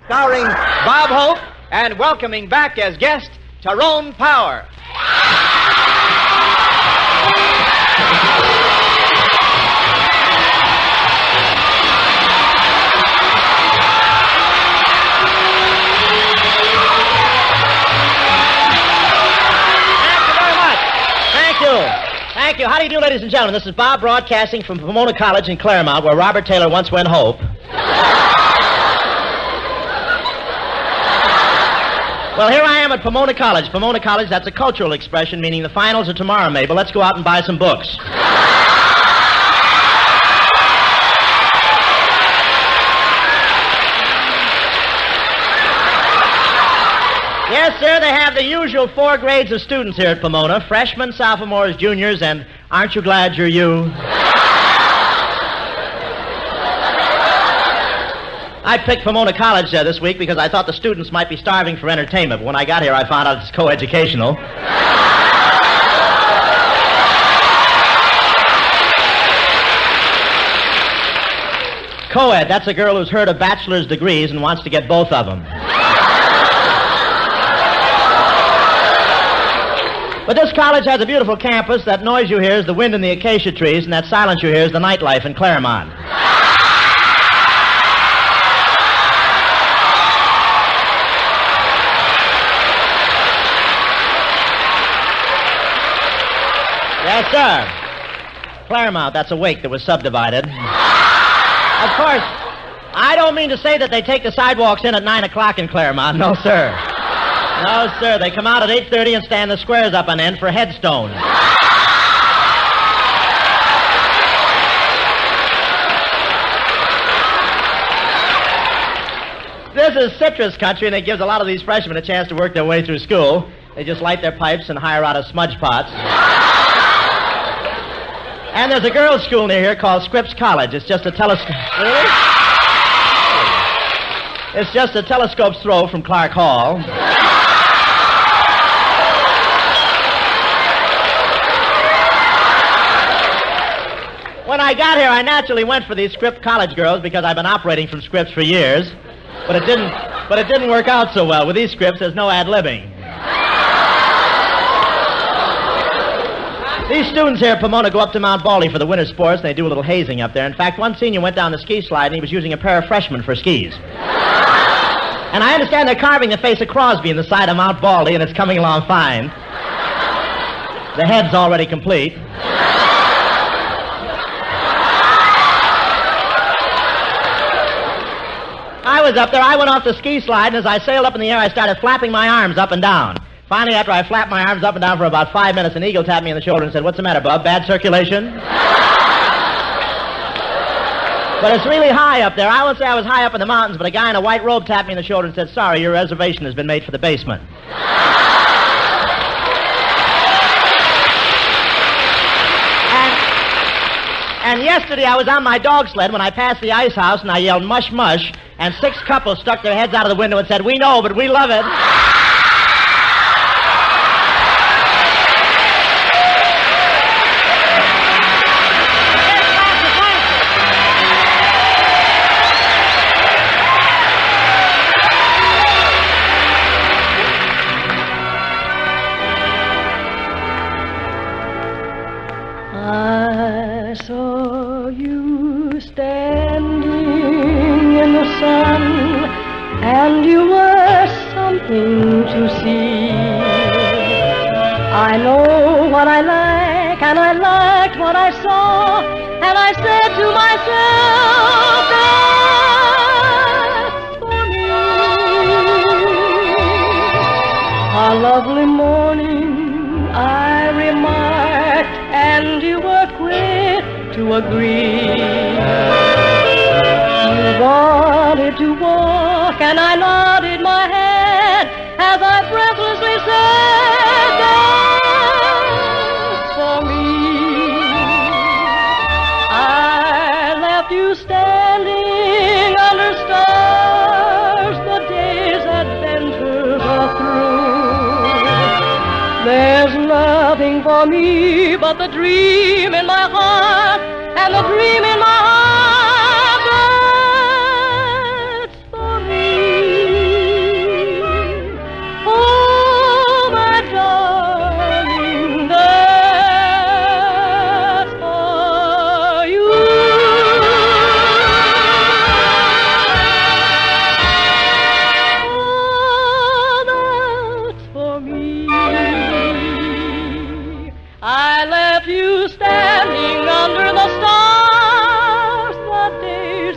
Starring Bob Hope and welcoming back as guest, Tyrone Power. Thank you. How do you do, ladies and gentlemen? This is Bob broadcasting from Pomona College in Claremont, where Robert Taylor once went hope. Well, here I am at Pomona College. Pomona College, that's a cultural expression, meaning the finals are tomorrow, Mabel. Let's go out and buy some books. Yes, sir, they have the usual 4 grades of students here at Pomona. Freshmen, sophomores, juniors, and aren't you glad you're you? I picked Pomona College this week because I thought the students might be starving for entertainment. But when I got here, I found out it's co-educational. Co-ed, that's a girl who's heard of bachelor's degrees and wants to get both of them. But this college has a beautiful campus. That noise you hear is the wind in the acacia trees, and that silence you hear is the nightlife in Claremont. Yes, sir. Claremont, that's a wake that was subdivided. Of course, I don't mean to say that they take the sidewalks in at 9 o'clock in Claremont. No, sir. No, sir. They come out at 8:30 and stand the squares up on end for headstones. This is citrus country, and it gives a lot of these freshmen a chance to work their way through school. They just light their pipes and hire out of smudge pots. And there's a girls' school near here called Scripps College. It's just a telescope. Really? It's just a telescope's throw from Clark Hall. When I got here, I naturally went for these Scripps College girls because I've been operating from Scripps for years. But it didn't work out so well. With these Scripps, there's no ad-libbing. These students here at Pomona go up to Mount Baldy for the winter sports, and they do a little hazing up there. In fact, one senior went down the ski slide, and he was using a pair of freshmen for skis. And I understand they're carving the face of Crosby in the side of Mount Baldy, and it's coming along fine. The head's already complete. I was up there. I went off the ski slide, and as I sailed up in the air, I started flapping my arms up and down. Finally, after I flapped my arms up and down for about 5 minutes, an eagle tapped me on the shoulder and said, "What's the matter, bub? Bad circulation?" But it's really high up there. I won't say I was high up in the mountains, but a guy in a white robe tapped me on the shoulder and said, "Sorry, your reservation has been made for the basement." And yesterday I was on my dog sled when I passed the ice house, and I yelled, "Mush, mush," and 6 couples stuck their heads out of the window and said, "We know, but we love it." I saw you standing in the sun, and you were something to see. I know what I like, and I liked what I saw, and I said to myself, that's for me. A lovely morning, I remarked, and you were quick to agree. You wanted to walk, and I nodded my head as I breathlessly said, that's for me. I left you standing under stars, the day's adventures are through. There's nothing for me but the dream in my heart, and the dream in my heart, that's for me.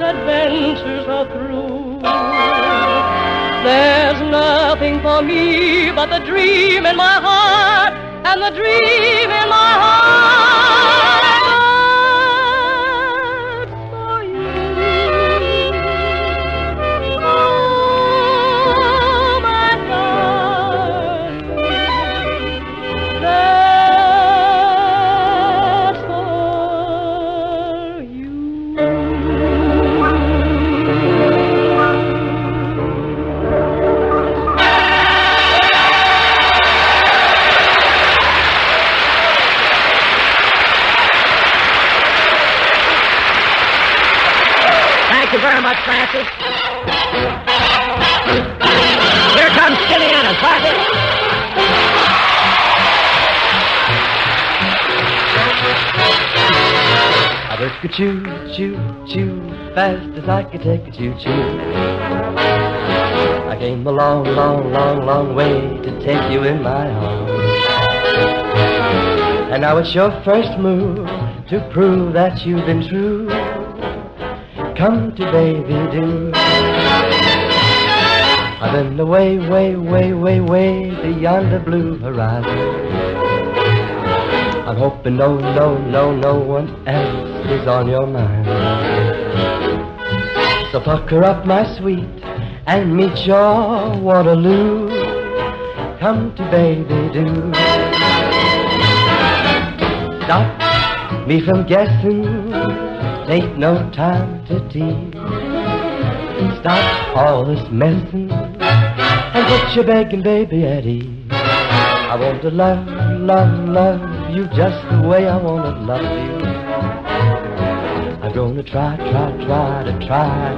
adventures are through. There's nothing for me but the dream in my heart, and the dream in my heart. That's for you. Oh, my darling. That's for you. Thank you very much, Francis. Here comes Skinny Anna's party. I took a choo, choo, choo, fast as I could take a choo, choo. I came a long, long, long, long way to take you in my arms. And now it's your first move to prove that you've been true. Come to baby do. I've been away, way, way, way, way beyond the blue horizon. I'm hoping no one else is on your mind. So pucker up, my sweet, and meet your Waterloo. Come to baby do. Stop me from guessing, ain't no time to tease. Stop all this messing and put your begging baby at ease. I want to love, love, love you just the way I want to love you. I'm gonna try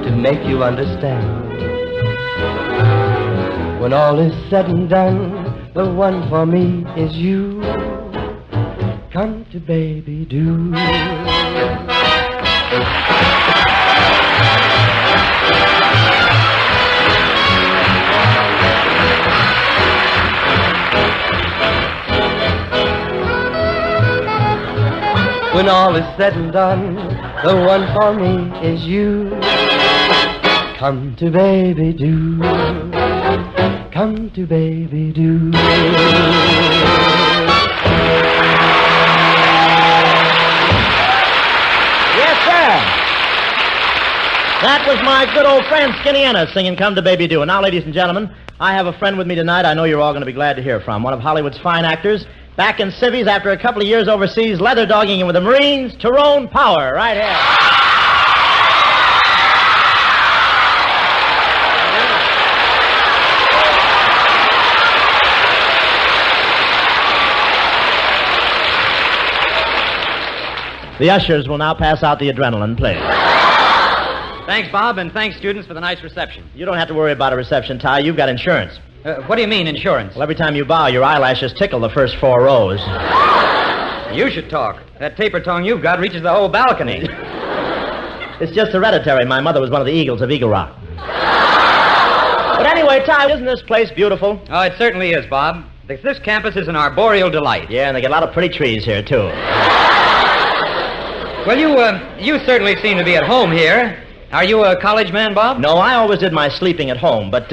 to make you understand. When all is said and done, the one for me is you. Come to baby do. When all is said and done, the one for me is you. Come to baby do. Come to baby do. Yes, sir. That was my good old friend Skinny Anna singing Come to Baby Do. And now, ladies and gentlemen, I have a friend with me tonight I know you're all going to be glad to hear from. One of Hollywood's fine actors, back in civvies after a couple of years overseas, leather dogging in with the Marines, Tyrone Power, right here. The ushers will now pass out the adrenaline, please. Thanks, Bob, and thanks, students, for the nice reception. You don't have to worry about a reception, Ty. You've got insurance. What do you mean, insurance? Well, every time you bow, your eyelashes tickle the first 4 rows. You should talk. That taper tongue you've got reaches the whole balcony. It's just hereditary. My mother was one of the Eagles of Eagle Rock. But anyway, Ty, isn't this place beautiful? Oh, it certainly is, Bob. This campus is an arboreal delight. Yeah, and they get a lot of pretty trees here, too. Well, you certainly seem to be at home here. Are you a college man, Bob? No, I always did my sleeping at home, but,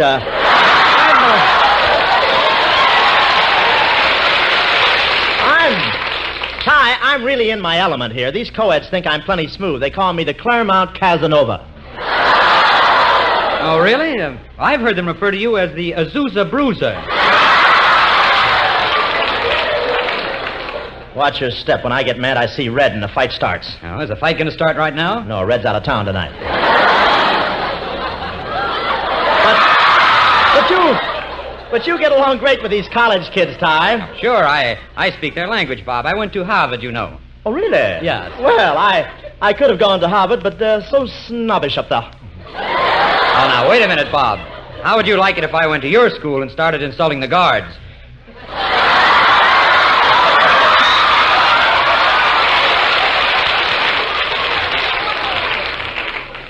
I'm really in my element here. These co-eds think I'm plenty smooth. They call me the Claremont Casanova. Oh, really? I've heard them refer to you as the Azusa Bruiser. Watch your step. When I get mad, I see red and the fight starts. Oh, is the fight going to start right now? No, Red's out of town tonight. But you get along great with these college kids, Ty. Sure, I speak their language, Bob. I went to Harvard, you know. Oh, really? Yes. Well, I could have gone to Harvard, but they're so snobbish up there. Oh, now, wait a minute, Bob. How would you like it if I went to your school and started insulting the guards?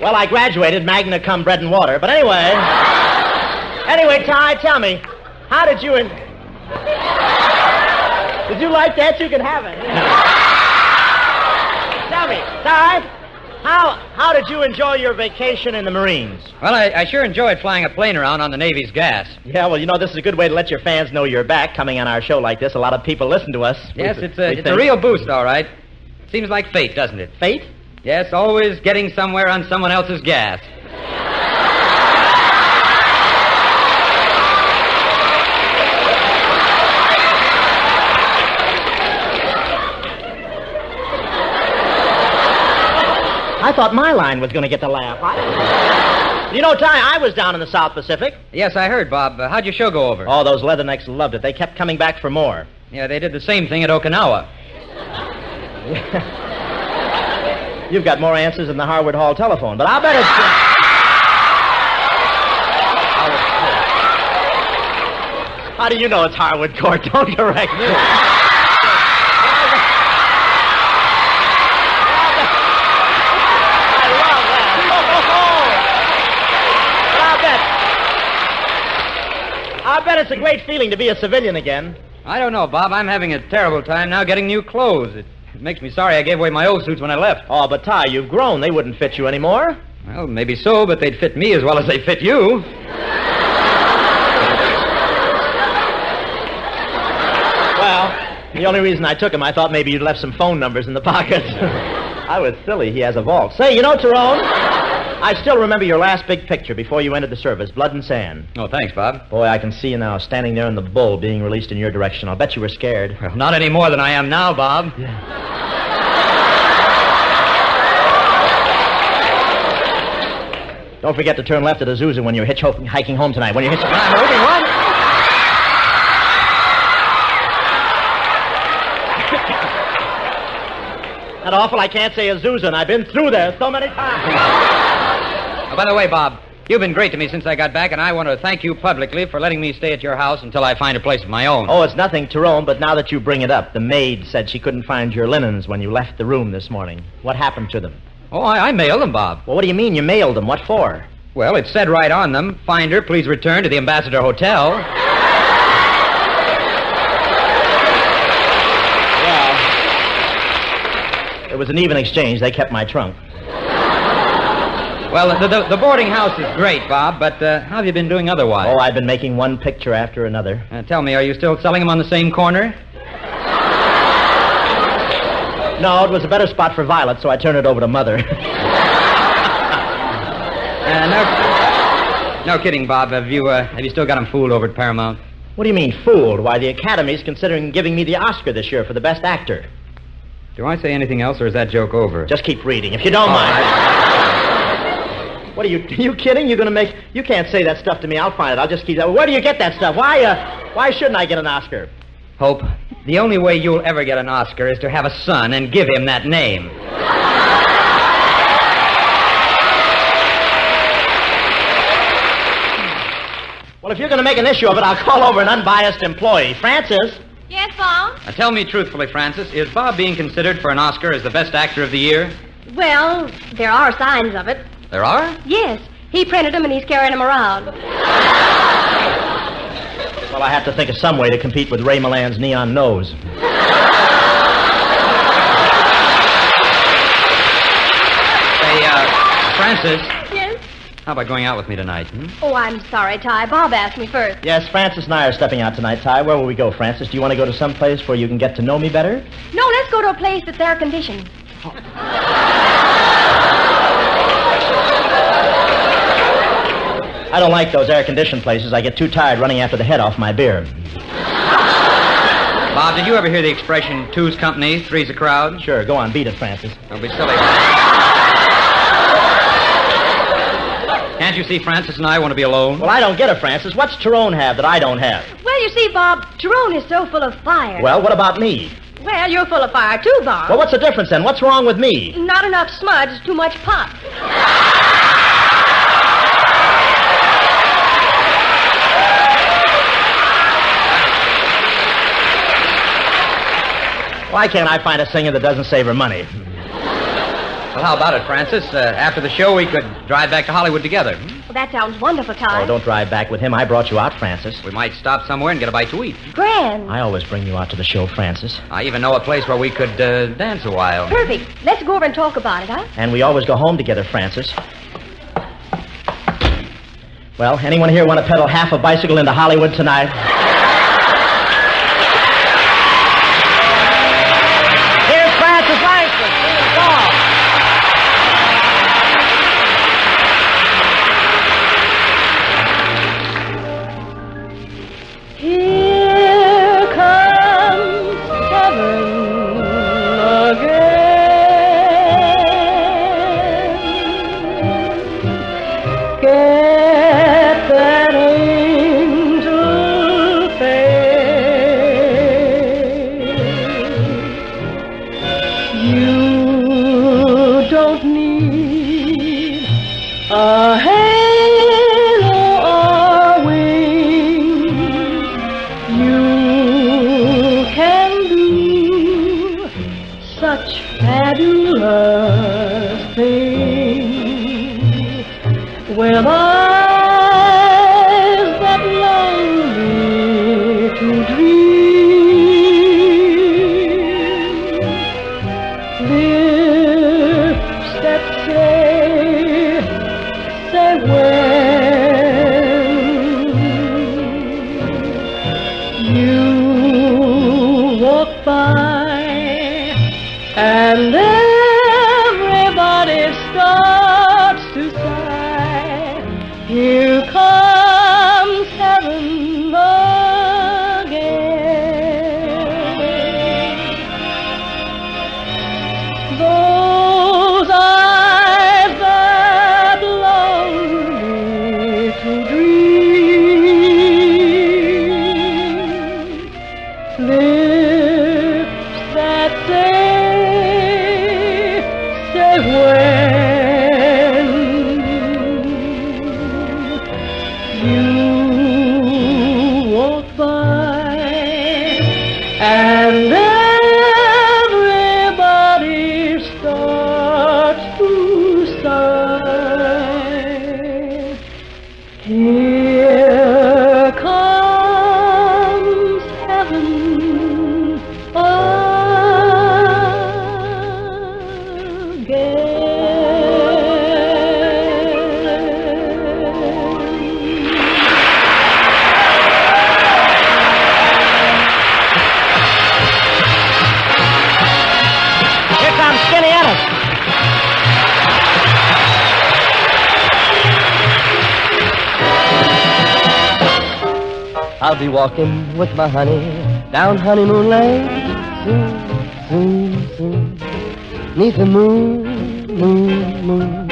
Well, I graduated magna cum bread and water, but anyway... Anyway, Ty, tell me, how did you... Did you like that? You can have it. Tell me, Ty, How did you enjoy your vacation in the Marines? Well, I sure enjoyed flying a plane around on the Navy's gas. Yeah, well, this is a good way to let your fans know you're back coming on our show like this. A lot of people listen to us. Yes, it's a real boost, all right. Seems like fate, doesn't it? Fate? Yes, always getting somewhere on someone else's gas. I thought my line was going to get the laugh. Ty, I was down in the South Pacific. Yes, I heard, Bob. How'd your show go over? Oh, those leathernecks loved it. They kept coming back for more. Yeah, they did the same thing at Okinawa. You've got more answers than the Harwood Hall telephone, but I'll bet it's... How do you know it's Harwood Court? Don't correct me. I bet it's a great feeling to be a civilian again. I don't know, Bob. I'm having a terrible time now getting new clothes. It makes me sorry I gave away my old suits when I left. Oh, but Ty, you've grown. They wouldn't fit you anymore. Well, maybe so, but they'd fit me as well as they fit you. Well, the only reason I took them, I thought maybe you'd left some phone numbers in the pockets. I was silly. He has a vault. Say, Tyrone, I still remember your last big picture before you entered the service, Blood and Sand. Oh, thanks, Bob. Boy, I can see you now, standing there in the bull being released in your direction. I'll bet you were scared. Well, not any more than I am now, Bob. Yeah. Don't forget to turn left at Azusa when you're hiking home tonight. When you're I'm moving one. That awful I can't say Azusa, and I've been through there so many times. Oh, by the way, Bob, you've been great to me since I got back, and I want to thank you publicly for letting me stay at your house until I find a place of my own. Oh, it's nothing, Tyrone, but now that you bring it up, the maid said she couldn't find your linens when you left the room this morning. What happened to them? Oh, I mailed them, Bob. Well, what do you mean you mailed them? What for? Well, it said right on them, "Finder, please return to the Ambassador Hotel." Well, it was an even exchange. They kept my trunk. Well, the boarding house is great, Bob, but how have you been doing otherwise? Oh, I've been making one picture after another. Tell me, are you still selling them on the same corner? No, it was a better spot for Violet, so I turned it over to Mother. No kidding, Bob. Have you still got them fooled over at Paramount? What do you mean, fooled? Why, the Academy's considering giving me the Oscar this year for the best actor. Do I say anything else, or is that joke over? Just keep reading, if you don't mind. What are you kidding? You can't say that stuff to me. I'll find it. I'll just keep that. Where do you get that stuff? Why shouldn't I get an Oscar? Hope, the only way you'll ever get an Oscar is to have a son and give him that name. Well, if you're going to make an issue of it, I'll call over an unbiased employee. Francis? Yes, Bob? Now, tell me truthfully, Francis, is Bob being considered for an Oscar as the best actor of the year? Well, there are signs of it. There are? Yes. He printed them and he's carrying them around. Well, I have to think of some way to compete with Ray Milland's neon nose. Hey, Francis. Yes? How about going out with me tonight? Oh, I'm sorry, Ty. Bob asked me first. Yes, Francis and I are stepping out tonight, Ty. Where will we go, Francis? Do you want to go to some place where you can get to know me better? No, let's go to a place that's air-conditioned. I don't like those air-conditioned places. I get too tired running after the head off my beer. Bob, did you ever hear the expression, two's company, three's a crowd? Sure, go on, beat it, Francis. Don't be silly. Can't you see Francis and I want to be alone? Well, I don't get it, Francis. What's Tyrone have that I don't have? Well, you see, Bob, Tyrone is so full of fire. Well, what about me? Well, you're full of fire, too, Bob. Well, what's the difference, then? What's wrong with me? Not enough smudge, too much pop. Why can't I find a singer that doesn't save her money? Well, how about it, Francis? After the show, we could drive back to Hollywood together. Well, that sounds wonderful, Ty. Oh, don't drive back with him. I brought you out, Francis. We might stop somewhere and get a bite to eat. Grand. I always bring you out to the show, Francis. I even know a place where we could dance a while. Perfect. Let's go over and talk about it, huh? And we always go home together, Francis. Well, anyone here want to pedal half a bicycle into Hollywood tonight? Here's Francis Langford. Sing a song. Here comes heaven again. Get that angel face. You don't need a halo or wings. You can do such fabulous things with eyes that long me to dream, lips that say when you walk by and everybody starts to sigh. Here comes heaven again. Those eyes that long me to dream, lips that say when you walk by and everybody starts to sigh. Here comes heaven Here comes Skinny Ennis. I'll be walking with my honey down Honeymoon Lane. Soon, soon, soon. 'Neath the moon, moon, moon.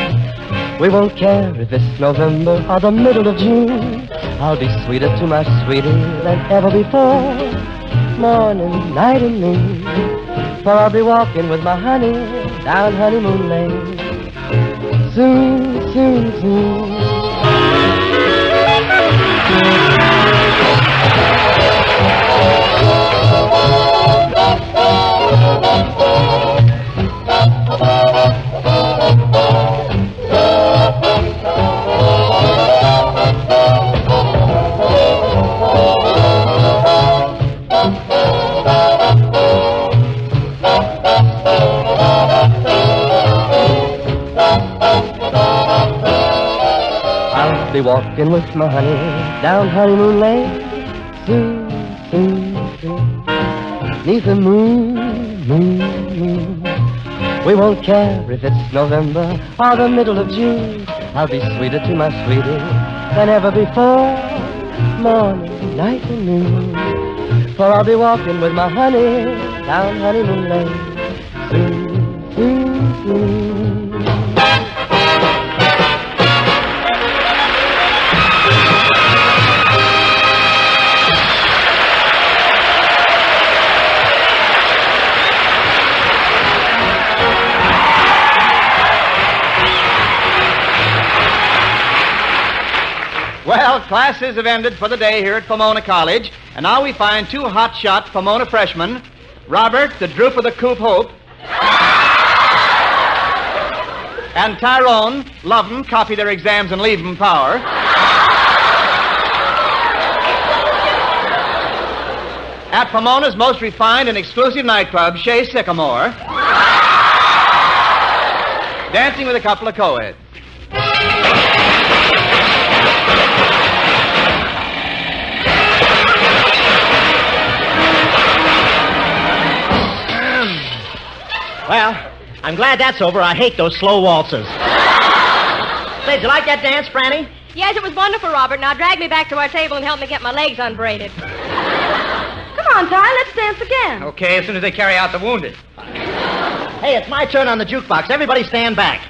We won't care if it's November or the middle of June. I'll be sweeter to my sweetie than ever before. Morning, night, and noon. For I'll be walking with my honey down Honeymoon Lane. Soon, soon, soon. I'll be walking with my honey down Honeymoon Lane. Soon, soon, soon. 'Neath the moon, moon, moon. We won't care if it's November or the middle of June. I'll be sweeter to my sweetie than ever before. Morning, night, and noon. For I'll be walking with my honey down Honeymoon Lane. Soon, soon, soon. Well, classes have ended for the day here at Pomona College, and now we find two hotshot Pomona freshmen, Robert, the droop of the Coop Hope, And Tyrone, love 'em, copy their exams and leave 'em power. At Pomona's most refined and exclusive nightclub, Shea Sycamore. Dancing with a couple of co-eds. Well, I'm glad that's over. I hate those slow waltzes. Say, did you like that dance, Franny? Yes, it was wonderful, Robert. Now drag me back to our table and help me get my legs unbraided. Come on, Ty, let's dance again. Okay, as soon as they carry out the wounded. Hey, it's my turn on the jukebox. Everybody stand back.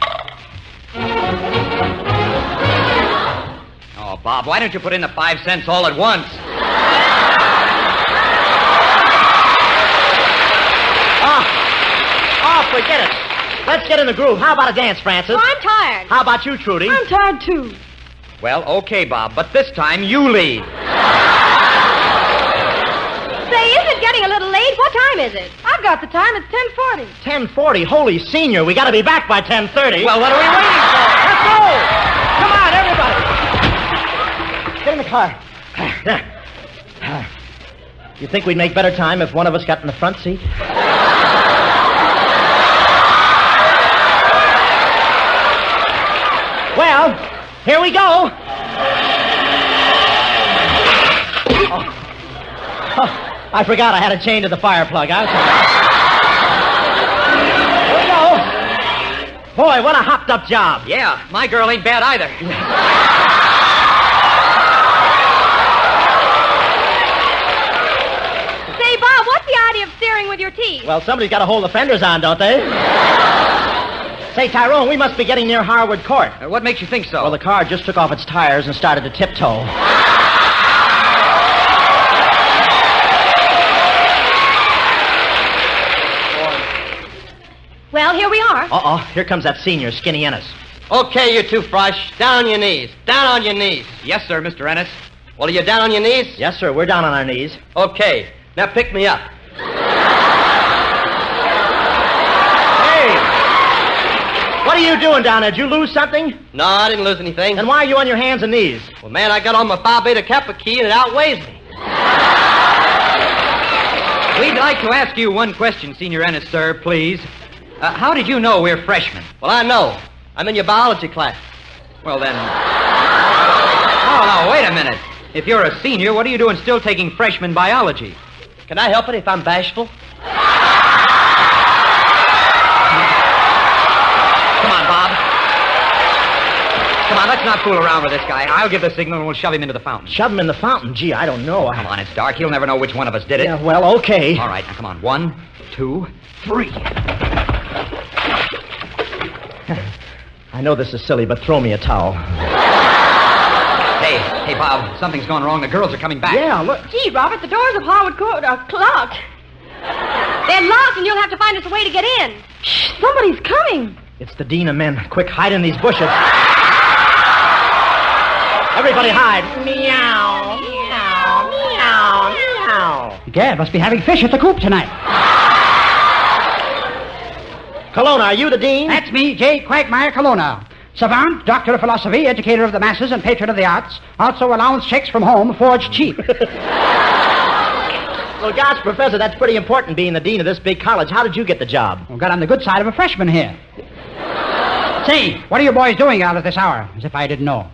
Oh, Bob, why don't you put in the 5 cents all at once? Oh, forget it. Let's get in the groove. How about a dance, Francis? Oh, I'm tired. How about you, Trudy? I'm tired, too. Well, okay, Bob, but this time you lead. Say, isn't it getting a little late? What time is it? I've got the time. It's 10:40. 10:40. Holy senior, we got to be back by 10:30. Well, what are we waiting for? Let's go! Come on, everybody. Get in the car. You think we'd make better time if one of us got in the front seat? Well, here we go. Oh, I forgot I had a chain to the fire plug. Here we go. Boy, what a hopped-up job. Yeah, my girl ain't bad either. Say, Bob, what's the idea of steering with your teeth? Well, somebody's got to hold the fenders on, don't they? Say, Tyrone, we must be getting near Harwood Court. What makes you think so? Well, the car just took off its tires and started to tiptoe. Well, here we are. Uh-oh, here comes that senior, Skinny Ennis. Okay, you two fresh. Down on your knees. Down on your knees. Yes, sir, Mr. Ennis. Well, are you down on your knees? Yes, sir, we're down on our knees. Okay. Now pick me up. Hey! What are you doing down there? Did you lose something? No, I didn't lose anything. Then why are you on your hands and knees? Well, man, I got on my Phi Beta Kappa key and it outweighs me. We'd like to ask you one question, Senior Ennis, sir, please. How did you know we're freshmen? Well, I know. I'm in your biology class. Well, then... Oh, no, wait a minute. If you're a senior, what are you doing still taking freshman biology? Can I help it if I'm bashful? Come on, Bob. Come on, let's not fool around with this guy. I'll give the signal and we'll shove him into the fountain. Shove him in the fountain? Gee, I don't know. Come on, it's dark. He'll never know which one of us did it. Yeah, well, okay. All right, now come on. 1, 2, 3. I know this is silly, but throw me a towel. Hey, Bob, something's gone wrong. The girls are coming back. Yeah, look. Gee, Robert, the doors of Harwood Court are locked. They're locked, and you'll have to find us a way to get in. Shh, somebody's coming. It's the dean of men. Quick, hide in these bushes. Everybody hide. Meow, meow, meow, meow. Gad must be having fish at the coop tonight. Colonna, are you the dean? That's me, J. Quagmire Colonna. Savant, doctor of philosophy, educator of the masses, and patron of the arts. Also allowance checks from home, forged cheap. Well, gosh, Professor, that's pretty important, being the dean of this big college. How did you get the job? Well, got on the good side of a freshman here. Say, what are you boys doing out at this hour? As if I didn't know.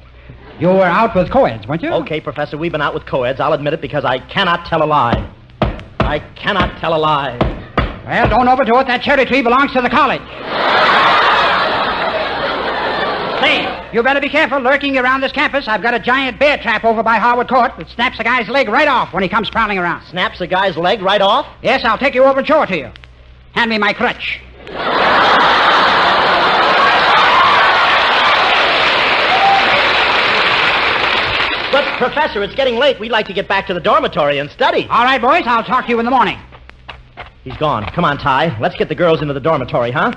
You were out with co-eds, weren't you? Okay, Professor, we've been out with co-eds. I'll admit it because I cannot tell a lie. I cannot tell a lie. Well, don't overdo it. That cherry tree belongs to the college. Say, you better be careful lurking around this campus. I've got a giant bear trap over by Harwood Court that snaps a guy's leg right off when he comes prowling around. Snaps a guy's leg right off? Yes, I'll take you over and show it to you. Hand me my crutch. But, Professor, it's getting late. We'd like to get back to the dormitory and study. All right, boys, I'll talk to you in the morning. He's gone. Come on, Ty. Let's get the girls into the dormitory, huh?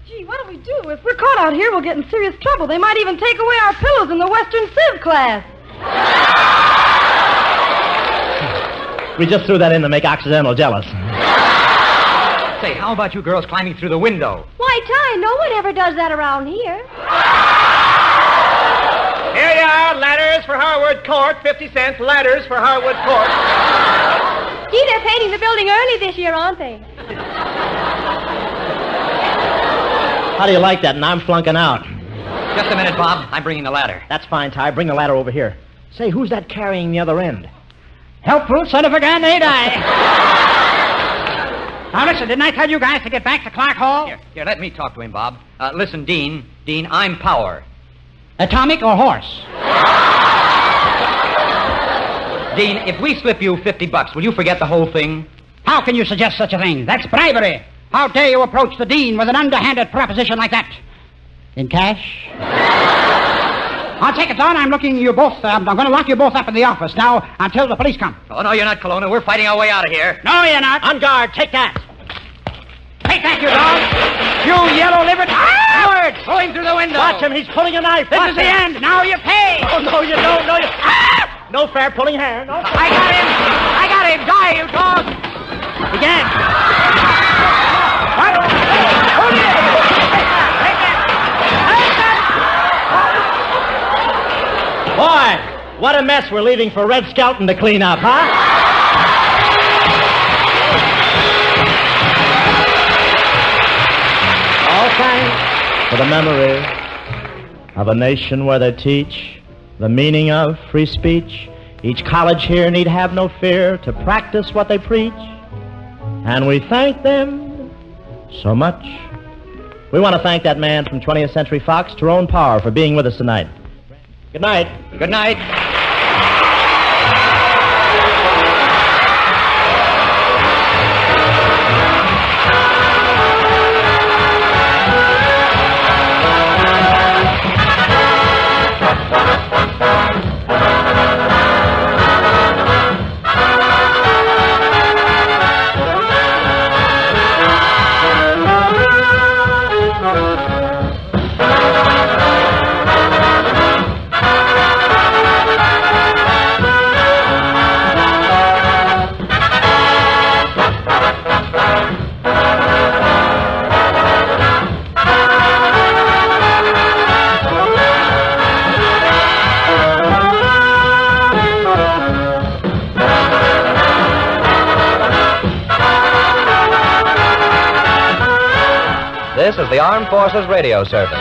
Gee, what do we do? If we're caught out here, we'll get in serious trouble. They might even take away our pillows in the Western Civ class. We just threw that in to make Occidental jealous. Say, how about you girls climbing through the window? Why, Ty, no one ever does that around here. Here you are, ladders for Harwood Court, 50 cents, ladders for Harwood Court. Gee, they're painting the building early this year, aren't they? How do you like that? And I'm flunking out. Just a minute, Bob. I'm bringing the ladder. That's fine, Ty. Bring the ladder over here. Say, who's that carrying the other end? Helpful son of a gun, ain't I? Now, listen, didn't I tell you guys to get back to Clark Hall? Here, let me talk to him, Bob. Listen, Dean, I'm power. Atomic or horse? Dean, if we slip you $50, will you forget the whole thing? How can you suggest such a thing? That's bribery. How dare you approach the dean with an underhanded proposition like that? In cash? I'll take it, Don. I'm looking you both. I'm going to lock you both up in the office now until the police come. Oh, no, you're not, Colonna. We're fighting our way out of here. No, you're not. On guard. Take that. Take that, you dog. You yellow-livered coward. Going through the window. Watch him. He's pulling a knife. This is the end. Now you pay. Oh, no, you don't. No, you... No fair pulling hair. No fair. I got him. I got him. Die, you dog. Again. What? Who did it? Take that. Boy, what a mess we're leaving for Red Skelton to clean up, huh? All thanks for the memory of a nation where they teach the meaning of free speech. Each college here need have no fear to practice what they preach. And we thank them so much. We want to thank that man from 20th Century Fox, Tyrone Power, for being with us tonight. Good night. Good night. This is the Armed Forces Radio Service.